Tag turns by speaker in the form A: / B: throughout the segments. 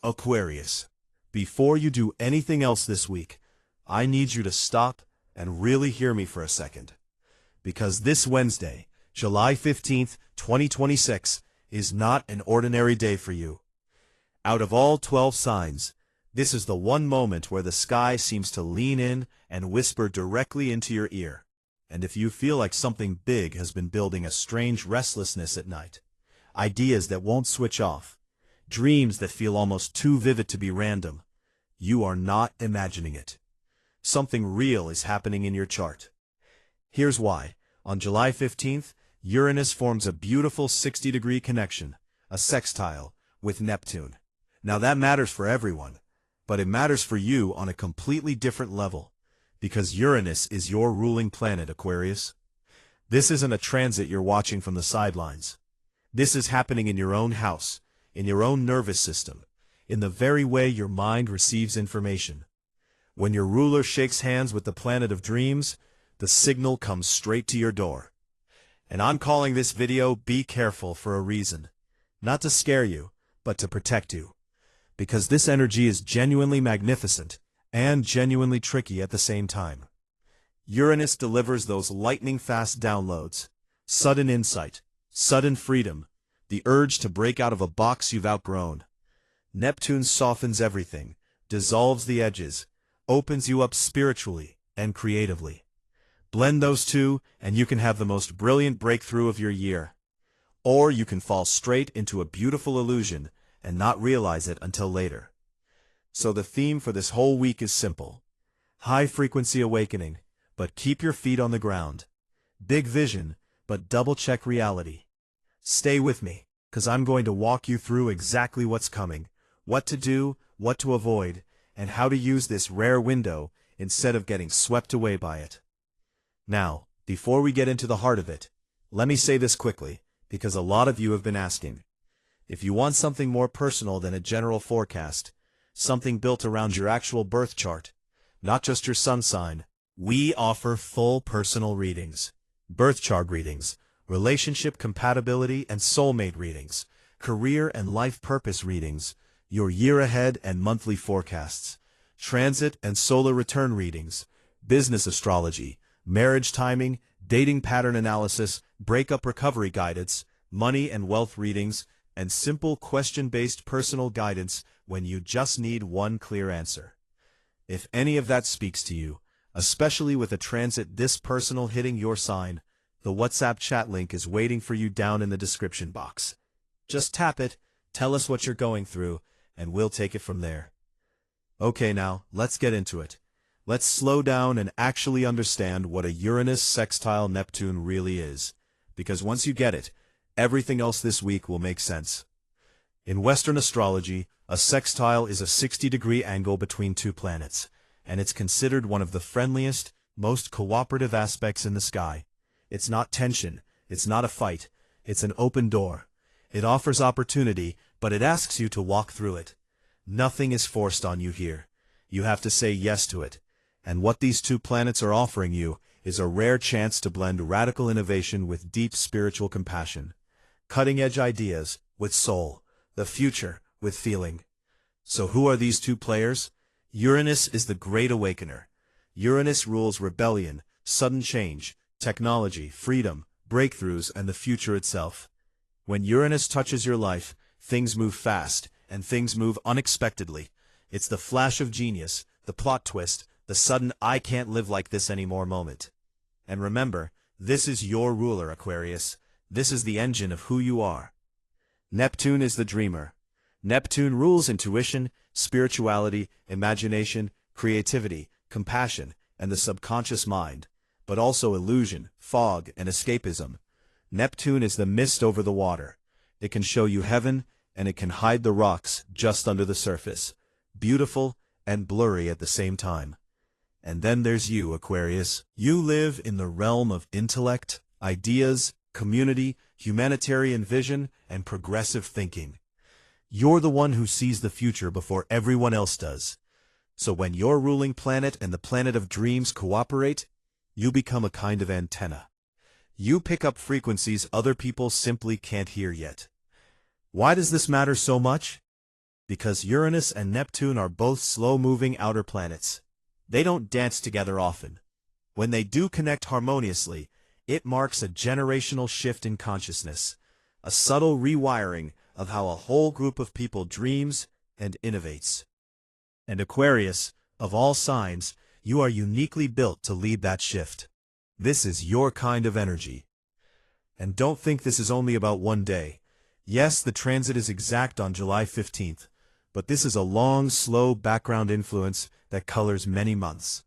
A: Aquarius, before you do anything else this week, I need you to stop and really hear me for a second. Because this Wednesday, July 15th, 2026, is not an ordinary day for you. Out of all 12 signs, this is the one moment where the sky seems to lean in and whisper directly into your ear. And if you feel like something big has been building a strange restlessness at night, ideas that won't switch off, dreams that feel almost too vivid to be random, you are not imagining it. Something real is happening in your chart. Here's why. On July 15th, Uranus forms a beautiful 60-degree connection, a sextile, with Neptune. Now that matters for everyone, but it matters for you on a completely different level, because Uranus is your ruling planet, Aquarius. This isn't a transit you're watching from the sidelines. This is happening in your own house, in your own nervous system, in the very way your mind receives information. When your ruler shakes hands with the planet of dreams, the signal comes straight to your door. And I'm calling this video Be Careful for a reason. Not to scare you, but to protect you. Because this energy is genuinely magnificent and genuinely tricky at the same time. Uranus delivers those lightning-fast downloads, sudden insight, sudden freedom, the urge to break out of a box you've outgrown. Neptune softens everything, dissolves the edges, opens you up spiritually and creatively. Blend those two, and you can have the most brilliant breakthrough of your year. Or you can fall straight into a beautiful illusion and not realize it until later. So the theme for this whole week is simple. High-frequency awakening, but keep your feet on the ground. Big vision, but double-check reality. Stay with me, because I'm going to walk you through exactly what's coming, what to do, what to avoid, and how to use this rare window instead of getting swept away by it. Now, before we get into the heart of it, let me say this quickly, because a lot of you have been asking. If you want something more personal than a general forecast, something built around your actual birth chart, not just your sun sign, we offer full personal readings, birth chart readings, relationship compatibility and soulmate readings, career and life purpose readings, your year ahead and monthly forecasts, transit and solar return readings, business astrology, marriage timing, dating pattern analysis, breakup recovery guidance, money and wealth readings, and simple question-based personal guidance when you just need one clear answer. If any of that speaks to you, especially with a transit this personal hitting your sign, the WhatsApp chat link is waiting for you down in the description box. Just tap it, tell us what you're going through, and we'll take it from there. Okay, now, let's get into it. Let's slow down and actually understand what a Uranus sextile Neptune really is. Because once you get it, everything else this week will make sense. In Western astrology, a sextile is a 60-degree angle between two planets, and it's considered one of the friendliest, most cooperative aspects in the sky. It's not tension, it's not a fight, it's an open door. It offers opportunity, but it asks you to walk through it. Nothing is forced on you here. You have to say yes to it. And what these two planets are offering you is a rare chance to blend radical innovation with deep spiritual compassion. Cutting-edge ideas with soul, the future with feeling. So who are these two players? Uranus is the Great Awakener. Uranus rules rebellion, sudden change, technology, freedom, breakthroughs, and the future itself. When Uranus touches your life, things move fast, and things move unexpectedly. It's the flash of genius, the plot twist, the sudden I can't live like this anymore moment. And remember, this is your ruler, Aquarius. This is the engine of who you are. Neptune is the dreamer. Neptune rules intuition, spirituality, imagination, creativity, compassion, and the subconscious mind, but also illusion, fog, and escapism. Neptune is the mist over the water. It can show you heaven, and it can hide the rocks just under the surface, beautiful and blurry at the same time. And then there's you, Aquarius. You live in the realm of intellect, ideas, community, humanitarian vision, and progressive thinking. You're the one who sees the future before everyone else does. So when your ruling planet and the planet of dreams cooperate, you become a kind of antenna. You pick up frequencies other people simply can't hear yet. Why does this matter so much? because Uranus and Neptune are both slow-moving outer planets. They don't dance together often. When they do connect harmoniously, it marks a generational shift in consciousness, a subtle rewiring of how a whole group of people dreams and innovates. And Aquarius, of all signs, you are uniquely built to lead that shift. This is your kind of energy. And don't think this is only about one day. Yes, the transit is exact on July 15th, but this is a long, slow background influence that colors many months.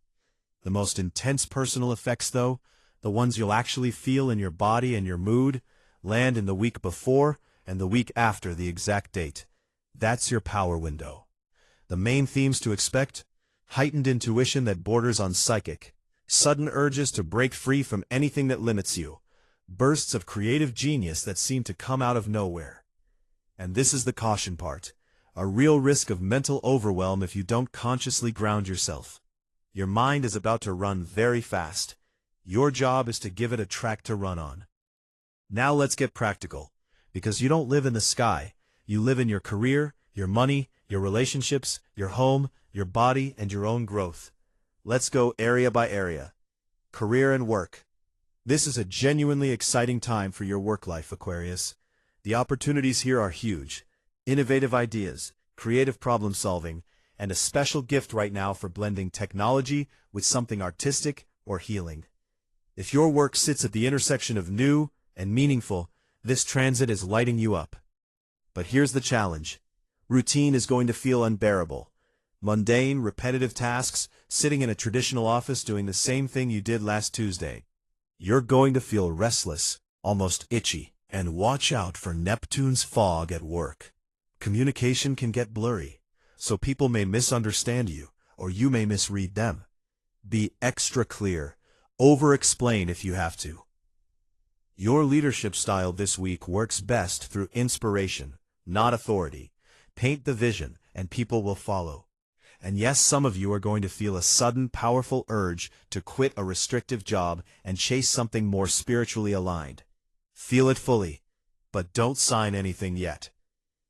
A: The most intense personal effects, though, the ones you'll actually feel in your body and your mood, land in the week before and the week after the exact date. That's your power window. The main themes to expect: heightened intuition that borders on psychic, sudden urges to break free from anything that limits you, bursts of creative genius that seem to come out of nowhere. And this is the caution part: a real risk of mental overwhelm if you don't consciously ground yourself. Your mind is about to run very fast. Your job is to give it a track to run on. Now let's get practical, because you don't live in the sky. You live in your career, your money, your relationships, your home, your body, and your own growth. Let's go area by area. Career and work. This is a genuinely exciting time for your work life, Aquarius. The opportunities here are huge. Innovative ideas, creative problem solving, and a special gift right now for blending technology with something artistic or healing. If your work sits at the intersection of new and meaningful, this transit is lighting you up. But here's the challenge. Routine is going to feel unbearable. Mundane, repetitive tasks, sitting in a traditional office doing the same thing you did last Tuesday. You're going to feel restless, almost itchy, and watch out for Neptune's fog at work. Communication can get blurry, so people may misunderstand you, or you may misread them. Be extra clear. Over-explain if you have to. Your leadership style this week works best through inspiration, not authority. Paint the vision, and people will follow. And yes, some of you are going to feel a sudden, powerful urge to quit a restrictive job and chase something more spiritually aligned. Feel it fully, but don't sign anything yet.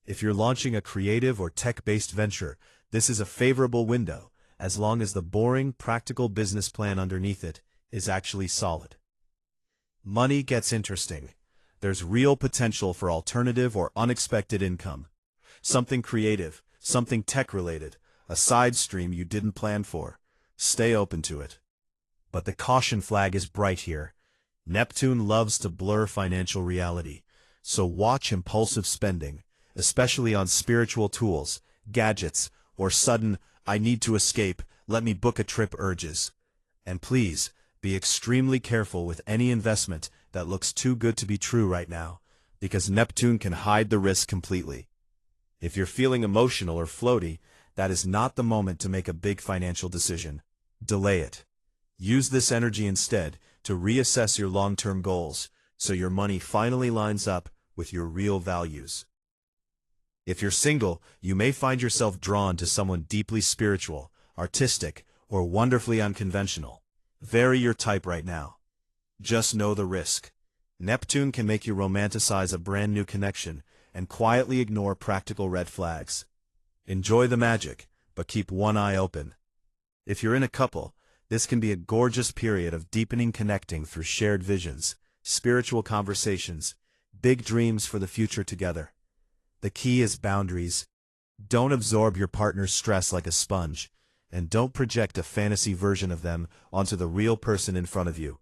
A: If you're launching a creative or tech-based venture, this is a favorable window, as long as the boring, practical business plan underneath it is actually solid. Money gets interesting. There's real potential for alternative or unexpected income. Something creative, something tech-related, a side stream you didn't plan for. Stay open to it. But the caution flag is bright here. Neptune loves to blur financial reality, so watch impulsive spending, especially on spiritual tools, gadgets, or sudden, I need to escape, let me book a trip urges. And please, be extremely careful with any investment that looks too good to be true right now, because Neptune can hide the risk completely. If you're feeling emotional or floaty, that is not the moment to make a big financial decision. Delay it. Use this energy instead to reassess your long-term goals, so your money finally lines up with your real values. If you're single, you may find yourself drawn to someone deeply spiritual, artistic, or wonderfully unconventional. Very your type right now. Just know the risk. Neptune can make you romanticize a brand new connection and quietly ignore practical red flags. Enjoy the magic, but keep one eye open. If you're in a couple, this can be a gorgeous period of deepening connecting through shared visions, spiritual conversations, big dreams for the future together. The key is boundaries. Don't absorb your partner's stress like a sponge, and don't project a fantasy version of them onto the real person in front of you.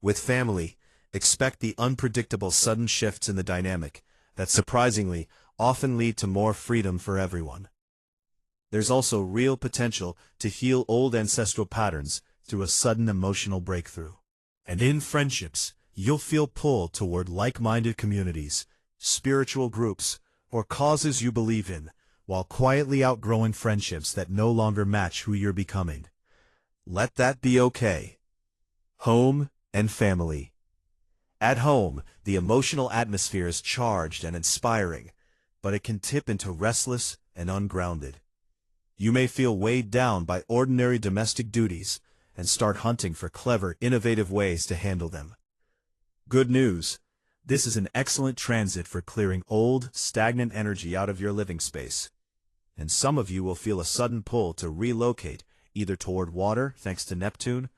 A: With family, expect the unpredictable sudden shifts in the dynamic that surprisingly often lead to more freedom for everyone. There's also real potential to heal old ancestral patterns through a sudden emotional breakthrough. And in friendships, you'll feel pulled toward like-minded communities, spiritual groups, or causes you believe in, while quietly outgrowing friendships that no longer match who you're becoming. Let that be okay. Home and family. At home, the emotional atmosphere is charged and inspiring, but it can tip into restless and ungrounded. You may feel weighed down by ordinary domestic duties and start hunting for clever, innovative ways to handle them. Good news. This is an excellent transit for clearing old, stagnant energy out of your living space. and some of you will feel a sudden pull to relocate, either toward water, thanks to Neptune,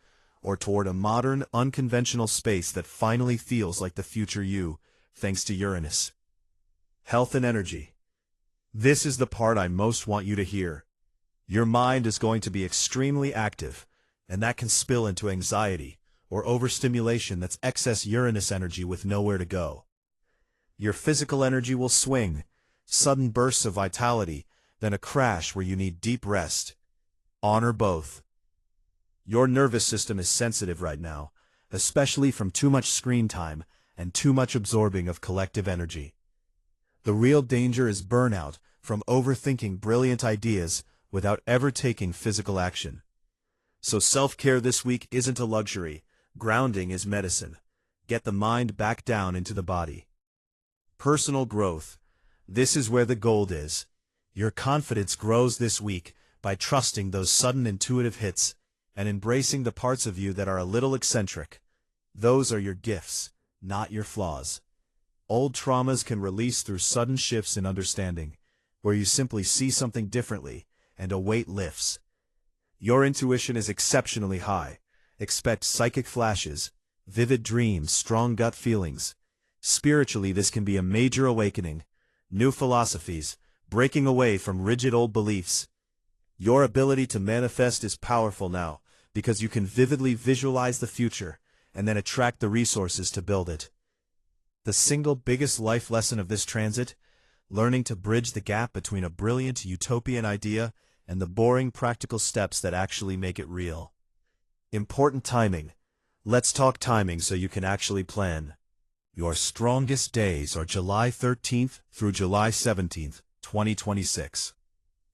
A: or toward a modern, unconventional space that finally feels like the future you, thanks to Uranus. Health and energy. This is the part I most want you to hear. Your mind is going to be extremely active, and that can spill into anxiety or overstimulation that's excess Uranus energy with nowhere to go. Your physical energy will swing, sudden bursts of vitality, then a crash where you need deep rest. Honor both. Your nervous system is sensitive right now, especially from too much screen time and too much absorbing of collective energy. The real danger is burnout from overthinking brilliant ideas without ever taking physical action. So self-care this week isn't a luxury. Grounding is medicine. Get the mind back down into the body. Personal growth. This is where the gold is. Your confidence grows this week by trusting those sudden intuitive hits and embracing the parts of you that are a little eccentric. Those are your gifts, not your flaws. Old traumas can release through sudden shifts in understanding, where you simply see something differently and a weight lifts. Your intuition is exceptionally high. Expect psychic flashes, vivid dreams, strong gut feelings. Spiritually, this can be a major awakening, new philosophies, breaking away from rigid old beliefs. Your ability to manifest is powerful now, because you can vividly visualize the future and then attract the resources to build it. The single biggest life lesson of this transit: learning to bridge the gap between a brilliant utopian idea and the boring practical steps that actually make it real. Important timing. Let's talk timing so you can actually plan. Your strongest days are July 13th through July 17th, 2026.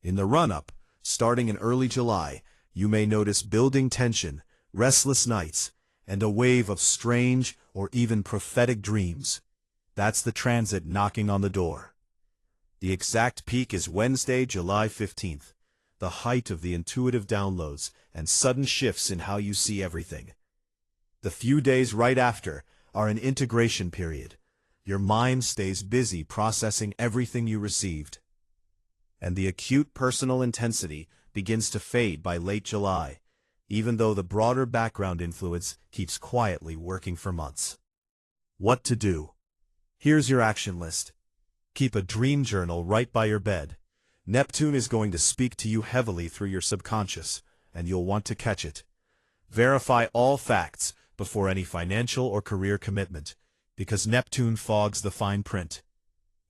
A: In the run-up, starting in early July, you may notice building tension, restless nights, and a wave of strange or even prophetic dreams. That's the transit knocking on the door. The exact peak is Wednesday, July 15th, the height of the intuitive downloads and sudden shifts in how you see everything. The few days right after are an integration period. Your mind stays busy processing everything you received. And the acute personal intensity begins to fade by late July, even though the broader background influence keeps quietly working for months. What to do? Here's your action list. Keep a dream journal right by your bed. Neptune is going to speak to you heavily through your subconscious, and you'll want to catch it. Verify all facts before any financial or career commitment, because Neptune fogs the fine print.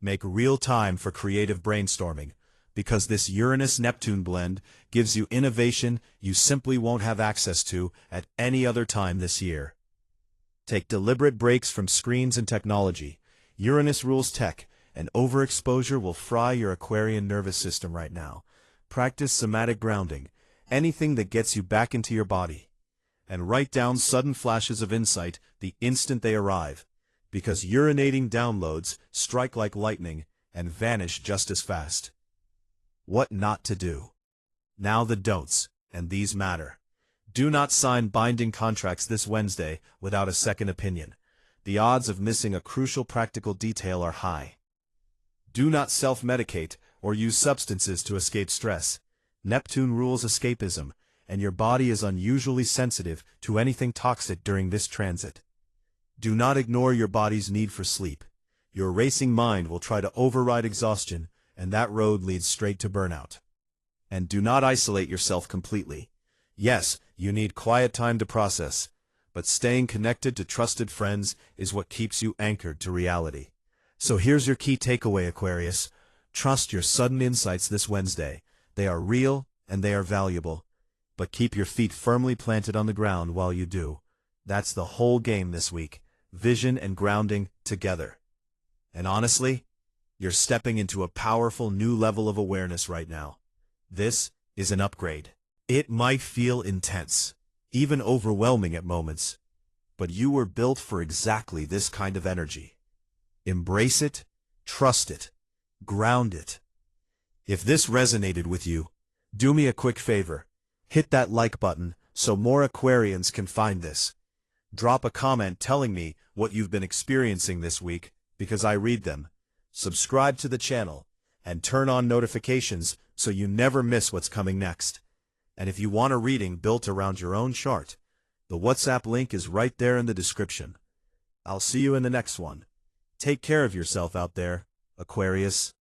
A: Make real time for creative brainstorming, because this Uranus-Neptune blend gives you innovation you simply won't have access to at any other time this year. Take deliberate breaks from screens and technology. Uranus rules tech, and overexposure will fry your Aquarian nervous system right now. Practice somatic grounding, anything that gets you back into your body. And write down sudden flashes of insight the instant they arrive, because urinating downloads strike like lightning and vanish just as fast. What not to do. Now the don'ts, and these matter. Do not sign binding contracts this Wednesday without a second opinion. The odds of missing a crucial practical detail are high. Do not self-medicate or use substances to escape stress. Neptune rules escapism, and your body is unusually sensitive to anything toxic during this transit. Do not ignore your body's need for sleep. Your racing mind will try to override exhaustion, and that road leads straight to burnout. And do not isolate yourself completely. Yes, you need quiet time to process, but staying connected to trusted friends is what keeps you anchored to reality. So here's your key takeaway, Aquarius. Trust your sudden insights this Wednesday. They are real and they are valuable. But keep your feet firmly planted on the ground while you do. That's the whole game this week. Vision and grounding together. And honestly, you're stepping into a powerful new level of awareness right now. This is an upgrade. It might feel intense, even overwhelming at moments, but you were built for exactly this kind of energy. Embrace it, trust it, ground it. If this resonated with you, do me a quick favor. Hit that like button so more Aquarians can find this. Drop a comment telling me what you've been experiencing this week, because I read them. Subscribe to the channel, and turn on notifications so you never miss what's coming next. And if you want a reading built around your own chart, the WhatsApp link is right there in the description. I'll see you in the next one. Take care of yourself out there, Aquarius.